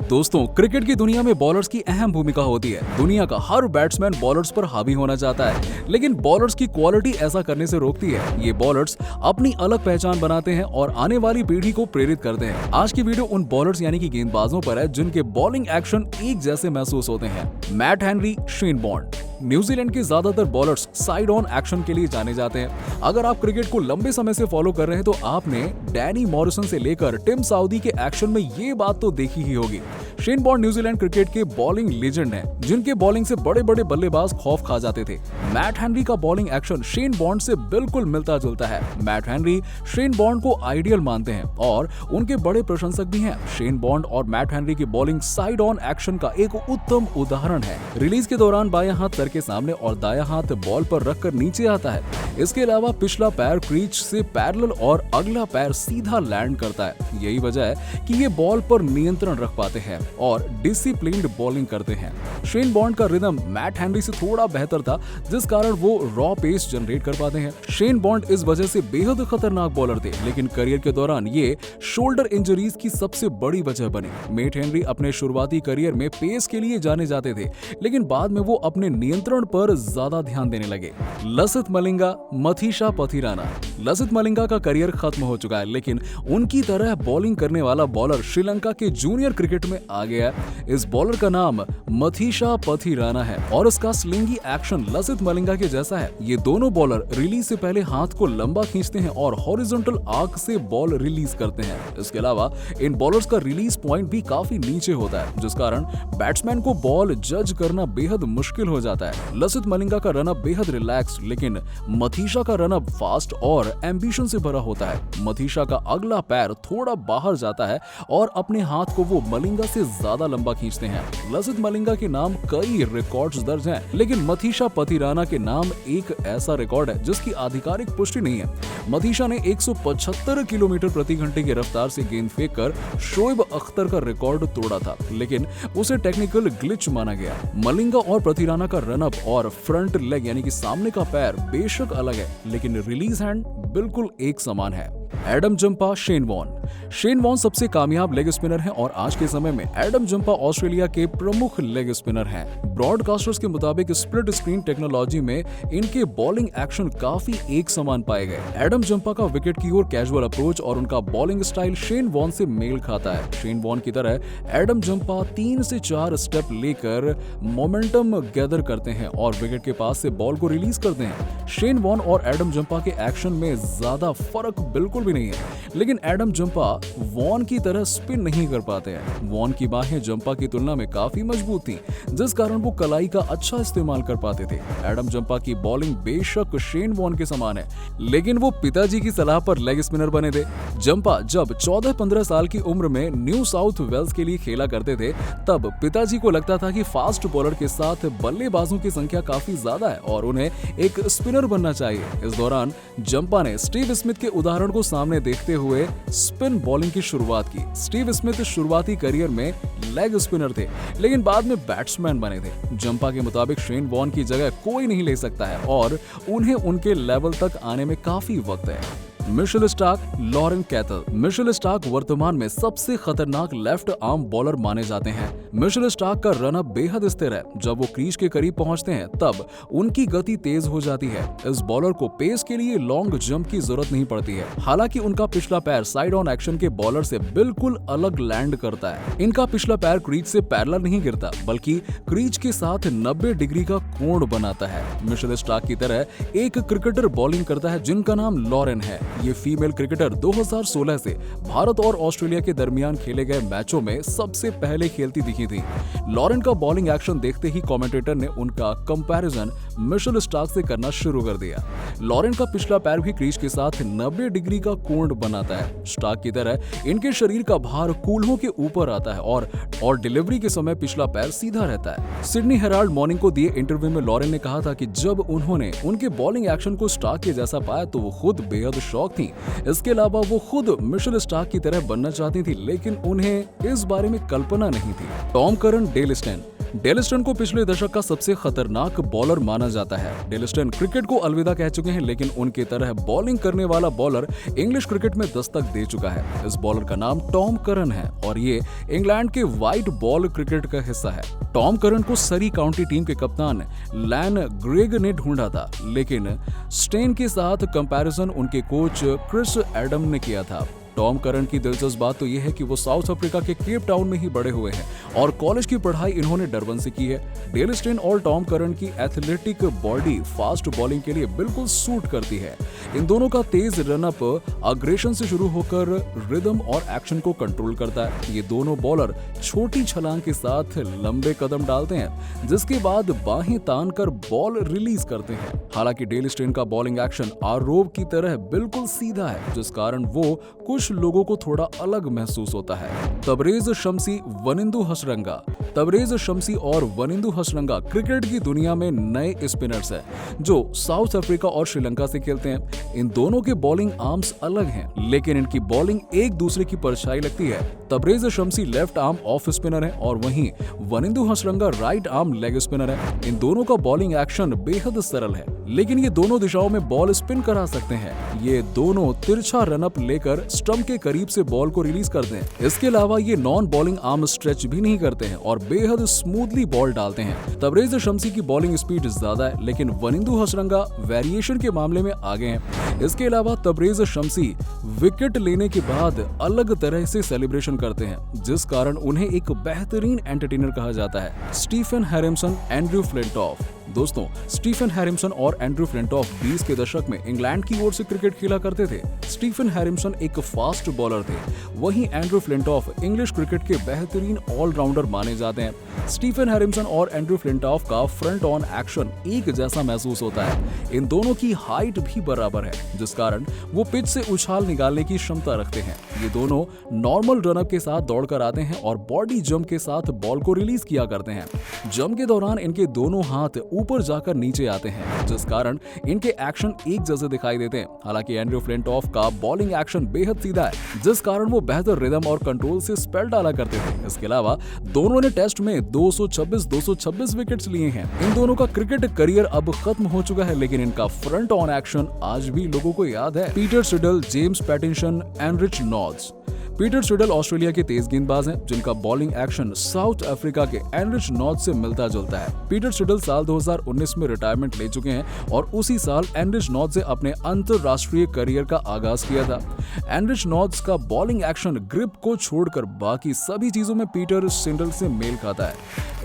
दोस्तों, क्रिकेट की दुनिया में बॉलर्स की अहम भूमिका होती है। दुनिया का हर बैट्समैन बॉलर्स पर हावी होना चाहता है, लेकिन बॉलर्स की क्वालिटी ऐसा करने से रोकती है। ये बॉलर्स अपनी अलग पहचान बनाते हैं और आने वाली पीढ़ी को प्रेरित करते हैं। आज की वीडियो उन बॉलर्स यानी कि गेंदबाजों पर है जिनके बॉलिंग एक्शन एक जैसे महसूस होते हैं। Matt Henry, Shane Warne. New Zealand के ज्यादातर बॉलर्स साइड ऑन एक्शन के लिए जाने जाते हैं। अगर आप क्रिकेट को लंबे समय से फॉलो कर रहे हैं तो आपने डैनी मॉरिसन से लेकर टिम साउदी के एक्शन में ये बात तो देखी ही होगी। शेन वॉर्न न्यूजीलैंड क्रिकेट के बॉलिंग लेजेंड हैं, जिनके बॉलिंग से बड़े बड़े बल्लेबाज खौफ खा जाते थे। मैट हेनरी का बॉलिंग एक्शन शेन वॉर्न से बिल्कुल मिलता जुलता है। मैट हेनरी शेन वॉर्न को आइडियल मानते हैं और उनके बड़े प्रशंसक भी हैं। शेन वॉर्न और मैट हेनरी की बॉलिंग साइड ऑन एक्शन का एक उत्तम उदाहरण है। रिलीज के दौरान बायां हाथ सर के सामने और दायां हाथ बॉल पर रखकर नीचे आता है। इसके अलावा पिछला पैर क्रीज से पैरेलल और अगला पैर सीधा लैंड करता है। यही वजह है कि ये बॉल पर नियंत्रण रख पाते हैं और डिसिप्लिन्ड बॉलिंग करते हैं। शेन वॉर्न का रिदम मैट हेनरी से थोड़ा बेहतर था, जिस कारण वो रॉ पेस जनरेट कर पाते हैं। शेन वॉर्न इस वजह से बेहद खतरनाक बॉलर थे, लेकिन करियर के दौरान ये शोल्डर इंजरीज की सबसे बड़ी वजह बने। मैट हेनरी अपने शुरुआती करियर में पेस के लिए जाने जाते थे, लेकिन बाद में वो अपने नियंत्रण पर ज्यादा ध्यान देने लगे। लसिथ मलिंगा, मथीशा पथिराना। लसिथ मलिंगा का करियर खत्म हो चुका है, लेकिन उनकी तरह बॉलिंग करने वाला बॉलर श्रीलंका के जूनियर क्रिकेट में आ गया। इस बॉलर का नाम मथीशा पथिराना है और उसका स्लिंगी एक्शन लसिथ मलिंगा के जैसा है। ये दोनों बॉलर रिलीज से पहले हाथ को लंबा खींचते हैं और हॉरिजॉन्टल आर्क से बॉल रिलीज करते हैं। इसके अलावा इन बॉलर्स का रिलीज पॉइंट भी काफी नीचे होता है, जिस कारण बैट्समैन को बॉल जज करना बेहद मुश्किल हो जाता है। लसिथ मलिंगा का रनअप बेहद रिलैक्स्ड, लेकिन मथीशा का रनअप फास्ट और एम्बिशन से भरा होता है। मथीशा का अगला पैर थोड़ा बाहर जाता है और अपने हाथ को वो मलिंगा से ज्यादा लंबा खींचते हैं। लसिथ मलिंगा के नाम कई रिकॉर्ड्स दर्ज हैं, लेकिन मथीशा पथिराना के नाम एक ऐसा रिकॉर्ड है जिसकी आधिकारिक पुष्टि नहीं है। मथीशा ने 175 किलोमीटर प्रति घंटे की रफ्तार से गेंद फेंककर शोएब अख्तर का रिकॉर्ड तोड़ा था, लेकिन उसे टेक्निकल ग्लिच माना गया। मलिंगा और पथिराना का रनअप और फ्रंट लेग यानी कि सामने का पैर बेशक अलग है, लेकिन रिलीज हैंड बिल्कुल एक समान है। Adam Zampa, Shane Warne. Shane Warne सबसे कामयाब लेग स्पिनर हैं और आज के समय में एडम जंपा ऑस्ट्रेलिया के प्रमुख लेग स्पिनर हैं। ब्रॉडकास्टर्स के मुताबिक स्प्लिट स्क्रीन टेक्नोलॉजी में इनके बॉलिंग एक्शन काफी एक समान पाए गए। एडम जंपा का विकेट की ओर कैजुअल अप्रोच और उनका बॉलिंग स्टाइल शेन वॉर्न से मेल खाता है। शेन वॉर्न की तरह एडम जंपा 3 से 4 स्टेप लेकर मोमेंटम गैदर करते हैं और विकेट के पास से बॉल को रिलीज करते हैं। शेन वॉर्न और एडम जंपा के एक्शन में ज्यादा फर्क बिल्कुल भी नहीं है, लेकिन एडम जंपा वॉर्न की तरह स्पिन नहीं कर पाते हैं। वॉर्न की बाहें जंपा की तुलना में काफी मजबूत थीं, जिस कारण वो कलाई का अच्छा इस्तेमाल कर पाते थे। एडम जंपा की बॉलिंग बेशक शेन वॉर्न के समान है, लेकिन वो पिताजी की सलाह पर लेग स्पिनर बने थे। जंपा जब 14-15 साल की उम्र में न्यू साउथ वेल्स के लिए खेला करते थे, तब पिताजी को लगता था कि फास्ट बॉलर के साथ बल्लेबाजों की संख्या काफी ज्यादा है और उन्हें एक स्पिनर बनना चाहिए। इस दौरान जंपा ने स्टीव स्मिथ के उदाहरण को सामने देखते हुए स्पिन बॉलिंग की शुरुआत की। स्टीव स्मिथ शुरुआती करियर में लेग स्पिनर थे, लेकिन बाद में बैट्समैन बने थे। जंपा के मुताबिक शेन वॉर्न की जगह कोई नहीं ले सकता है और उन्हें उनके लेवल तक आने में काफी वक्त है। Mitchell Starc, Lauren Kathel. Mitchell Starc वर्तमान में सबसे खतरनाक लेफ्ट आर्म बॉलर माने जाते हैं। मिशेल स्टार्क का रनअप बेहद स्थिर है। जब वो क्रीज के करीब पहुंचते हैं तब उनकी गति तेज हो जाती है। इस बॉलर को पेस के लिए लॉन्ग जंप की जरूरत नहीं पड़ती है। हालांकि उनका पिछला पैर साइड ऑन एक्शन के बॉलर से बिल्कुल अलग लैंड करता है। इनका पिछला पैर क्रीज से पैरेलल नहीं गिरता, बल्कि क्रीज के साथ 90 डिग्री का कोण बनाता है। मिशेल स्टार्क की तरह एक क्रिकेटर बॉलिंग करता है जिनका नाम लॉरेन है। ये फीमेल क्रिकेटर 2016 से भारत और ऑस्ट्रेलिया के दरमियान खेले गए मैचों में सबसे पहले खेलती दिखी थी। लॉरेन का बॉलिंग एक्शन देखते ही कमेंटेटर ने उनका कंपैरिजन मिशेल स्टार्क से करना शुरू कर दिया। लॉरेन का पिछला पैर भी क्रीज के साथ 90 डिग्री का कोण बनाता है। स्टार्क की तरह इनके शरीर का भार कूल्हों के ऊपर आता है और डिलीवरी के समय पिछला पैर सीधा रहता है। सिडनी हेराल्ड मॉर्निंग को दिए इंटरव्यू में लॉरेन ने कहा था कि जब उन्होंने उनके बॉलिंग एक्शन को स्टार्क के जैसा पाया तो वो खुद बेहद शौक थी। इसके अलावा वो खुद मिशेल स्टार्क की तरह बनना चाहती थी, लेकिन उन्हें इस बारे में कल्पना नहीं थी। Tom Curran, Dale Steyn. Dale Steyn को पिछले दशक का सबसे खतरनाक बॉलर माना जाता है। डेल स्टेन क्रिकेट को अलविदा कह चुके हैं, लेकिन उनकी तरह बॉलिंग करने वाला बॉलर इंग्लिश क्रिकेट में दस्तक दे चुका है। इस बॉलर का नाम टॉम करन है और ये इंग्लैंड के व्हाइट बॉल क्रिकेट का हिस्सा है। टॉम करन को सरी काउंटी टीम के कप्तान लैन ग्रेग ने ढूंढा था, लेकिन स्टेन के साथ कंपैरिजन उनके कोच क्रिस एडम ने किया था। टॉम करन की दिलचस्प बात तो यह है कि वो साउथ अफ्रीका के केप टाउन में ही बड़े हुए हैं और कॉलेज की पढ़ाई इन्होंने डरबन से की है। डेल स्टेन और टॉम करन की एथलेटिक बॉडी फास्ट बॉलिंग के लिए बिल्कुल सूट करती है। इन दोनों का तेज रनअप अग्रेशन से शुरू होकर रिदम और एक्शन को कंट्रोल करता है। ये दोनों बॉलर छोटी छलांग के साथ लंबे कदम डालते हैं, जिसके बाद बाहें तानकर बॉल रिलीज करते हैं। हालांकि डेल स्टेन का बॉलिंग एक्शन आरोव की तरह बिल्कुल सीधा है, जिस कारण वो कुछ लोगों को थोड़ा अलग महसूस होता है। तबरेज शम्सी, वनिंदु हसरंगा। तबरेज शम्सी और वनिंदु हसरंगा क्रिकेट की दुनिया में नए स्पिनर्स हैं, जो साउथ अफ्रीका और श्रीलंका से खेलते हैं। इन दोनों के बॉलिंग आर्म्स अलग हैं, लेकिन इनकी बॉलिंग एक दूसरे की परछाई लगती है। Tabraiz Shamsi left arm off spinner है और वहीं Wanindu Hasaranga right arm leg spinner है। इन दोनों का बॉलिंग एक्शन बेहद सरल है, लेकिन ये दोनों दिशाओं में बॉल स्पिन करा सकते हैं। ये दोनों तिरछा रनअप लेकर स्टंप के करीब से बॉल को रिलीज करते हैं। इसके अलावा ये नॉन बॉलिंग आर्म स्ट्रेच भी नहीं करते हैं और बेहद स्मूथली बॉल डालते हैं। तबरेज शम्सी की बॉलिंग स्पीड ज्यादा है, लेकिन वनिंदु हसरंगा वेरिएशन के मामले में आगे हैं। इसके अलावा तबरेज शम्सी विकेट लेने के बाद अलग तरह से सेलिब्रेशन करते हैं, जिस कारण उन्हें एक बेहतरीन एंटरटेनर कहा जाता है। Stephen Harrison, Andrew Flintoff. दोस्तों, स्टीफन हैरिसन और एंड्रयू फ्लिंटॉफ 20 के दशक में इंग्लैंड की ओर से क्रिकेट खेला करते थे। स्टीफन हैरिसन एक फास्ट बॉलर थे, वहीं एंड्रयू फ्लिंटॉफ इंग्लिश क्रिकेट के बेहतरीन ऑलराउंडर माने जाते हैं। स्टीफन हैरिसन और एंड्रयू फ्लिंटॉफ का फ्रंट ऑन एक्शन एक जैसा महसूस होता है। इन दोनों की हाइट भी बराबर है, जिस कारण वो पिच से उछाल निकालने की क्षमता रखते हैं। ये दोनों नॉर्मल रनअप के साथ दौड़कर आते हैं और बॉडी जंप के साथ बॉल को रिलीज किया करते हैं। जंप के दौरान इनके दोनों हाथ ऊपर जाकर नीचे आते हैं, जिस कारण इनके एक्शन एक जैसे दिखाई देते हैं। हालांकि एंड्रयू फ्लिंटॉफ का बॉलिंग एक्शन बेहद सीधा है, जिस कारण वो बेहतर रिदम और कंट्रोल से स्पेल डाला करते थे। इसके अलावा दोनों ने टेस्ट में 226 विकेट्स लिए हैं। इन दोनों का क्रिकेट करियर अब खत्म हो चुका है, लेकिन इनका फ्रंट ऑन एक्शन आज भी लोगों को याद है। Peter Siddle, James Pattinson, Anrich Nortje. Peter Siddle Australia के तेज गेंदबाज हैं, जिनका बॉलिंग एक्शन साउथ अफ्रीका के एनरिच नॉल्स से मिलता जुलता है। पीटर सिडल साल 2019 में रिटायरमेंट ले चुके हैं और उसी साल एनरिच नॉल्स से अपने अंतरराष्ट्रीय करियर का आगाज किया था। एनरिच नॉल्स का बॉलिंग एक्शन ग्रिप को छोड़कर बाकी सभी चीजों में पीटर सिडल से मेल खाता है।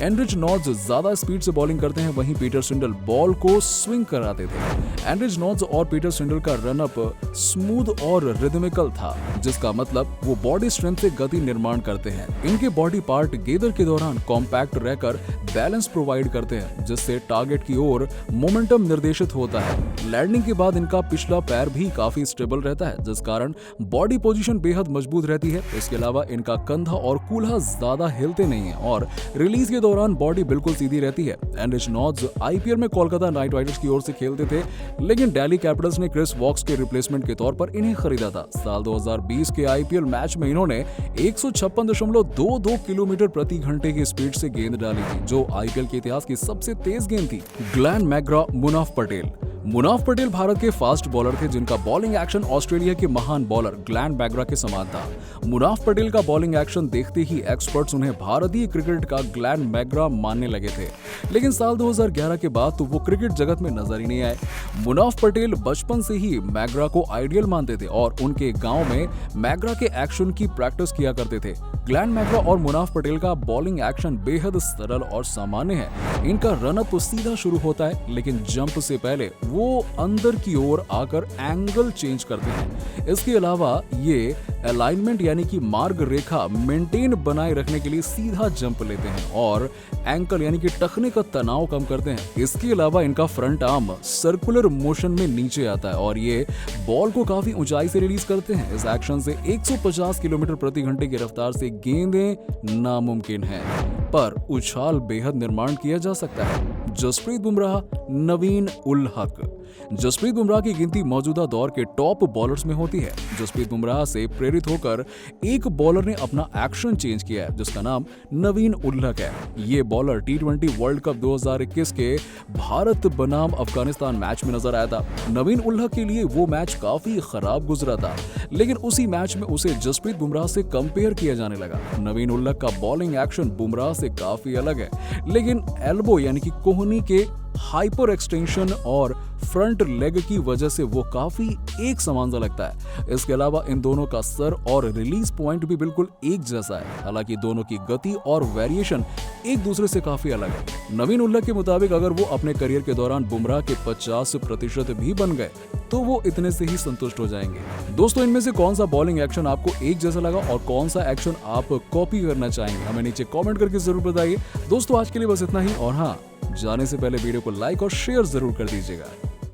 एनरिच नॉल्स ज्यादा स्पीड से बॉलिंग करते हैं, वहीं पीटर सिडल बॉल को स्विंग कराते थे। एनरिच नॉल्स और पीटर सिडल का रनअप स्मूथ और रिदमिकल था, जिसका मतलब वो बॉडी स्ट्रेंथ से गति निर्माण करते हैं। इनके बॉडी पार्ट गेंद के दौरान कॉम्पैक्ट रहकर बैलेंस प्रोवाइड करते हैं, जिससे टारगेट की ओर मोमेंटम निर्देशित होता है। लैंडिंग के बाद इनका पिछला पैर भी काफी स्टेबल रहता है, जिस कारण बॉडी पोजीशन बेहद मजबूत रहती है। इसके अलावा इनका कंधा और कूल्हा ज्यादा हिलते नहीं है और रिलीज के दौरान बॉडी बिल्कुल सीधी रहती है। एनरिच नॉल्स आईपीएल में कोलकाता नाइट राइडर्स की ओर से खेलते थे, लेकिन दिल्ली कैपिटल्स ने क्रिस वॉक्स के रिप्लेसमेंट के तौर पर इन्हें खरीदा था। साल 2020 के आईपीएल मैच में इन्होंने 156.22 किलोमीटर प्रति घंटे की स्पीड से गेंद डाली थी, जो आईपीएल के इतिहास की सबसे तेज गेंद थी। Glenn McGrath, Munaf Patel. मुनाफ पटेल भारत के फास्ट बॉलर थे, जिनका बॉलिंग एक्शन ऑस्ट्रेलिया के महान बॉलर ग्लेन मैग्रा के समान था। मुनाफ पटेल का बॉलिंग एक्शन देखते ही एक्सपर्ट्स उन्हें भारतीय क्रिकेट का ग्लेन मैग्रा मानने लगे थे, लेकिन साल 2011 के बाद तो वो क्रिकेट जगत में नजर ही नहीं आए। मुनाफ पटेल बचपन से ही मैग्रा को आइडियल मानते थे और उनके गांव में मैग्रा के एक्शन की प्रैक्टिस किया करते थे। ग्लेन मैग्रा और मुनाफ पटेल का बॉलिंग एक्शन बेहद सरल और सामान्य है। इनका रनअप सीधा शुरू होता है, लेकिन जंप से पहले वो अंदर की ओर आकर एंगल चेंज करते हैं। इसके अलावा ये अलाइनमेंट यानी कि मार्ग रेखा मेंटेन बनाए रखने के लिए सीधा जंप लेते हैं और एंकल यानी कि टखने का तनाव कम करते हैं। इसके अलावा इनका फ्रंट आर्म सर्कुलर मोशन में नीचे आता है और ये बॉल को काफी ऊंचाई से रिलीज करते हैं। इस एक्शन से 150 किलोमीटर प्रति घंटे की रफ्तार से गेंदें नामुमकिन है, पर उछाल बेहद निर्माण किया जा सकता है। जसप्रीत बुमराह, नवीन उल हक। जसप्रीत बुमराह की गिनती मौजूदा दौर के टॉप बॉलर्स में होती है। जसप्रीत बुमराह से प्रेरित होकर एक बॉलर ने अपना एक्शन चेंज किया है, जिसका नाम नवीन उल्लक है। ये बॉलर T20 वर्ल्ड कप 2021 के भारत बनाम अफगानिस्तान मैच में नजर आया था। नवीन उल्लक के लिए वो मैच काफी खराब गुजरा था, लेकिन उसी मैच में उसे जसप्रीत बुमराह से कंपेयर किया जाने लगा। नवीन उल्लक का बॉलिंग एक्शन बुमराह से काफी अलग है, लेकिन एल्बो यानी कि कोहनी के हाइपर एक्सटेंशन और फ्रंट लेग की वजह से वो काफी एक समान सा लगता है। इसके अलावा इन दोनों का सर और रिलीज पॉइंट भी बिल्कुल एक जैसा है, हालांकि दोनों की गति और वेरिएशन एक दूसरे से काफी अलग है। नवीन उल्लक के मुताबिक अगर वो अपने करियर के दौरान बुमराह के 50% भी बन गए तो वो इतने से ही संतुष्ट हो जाएंगे। दोस्तों, इनमें से कौन सा बॉलिंग एक्शन आपको एक जैसा लगा और कौन सा एक्शन आप कॉपी करना चाहेंगे, हमें नीचे कमेंट करके जरूर बताइए। दोस्तों, आज के लिए बस इतना ही, और हाँ, जाने से पहले वीडियो को लाइक और शेयर जरूर कर दीजिएगा।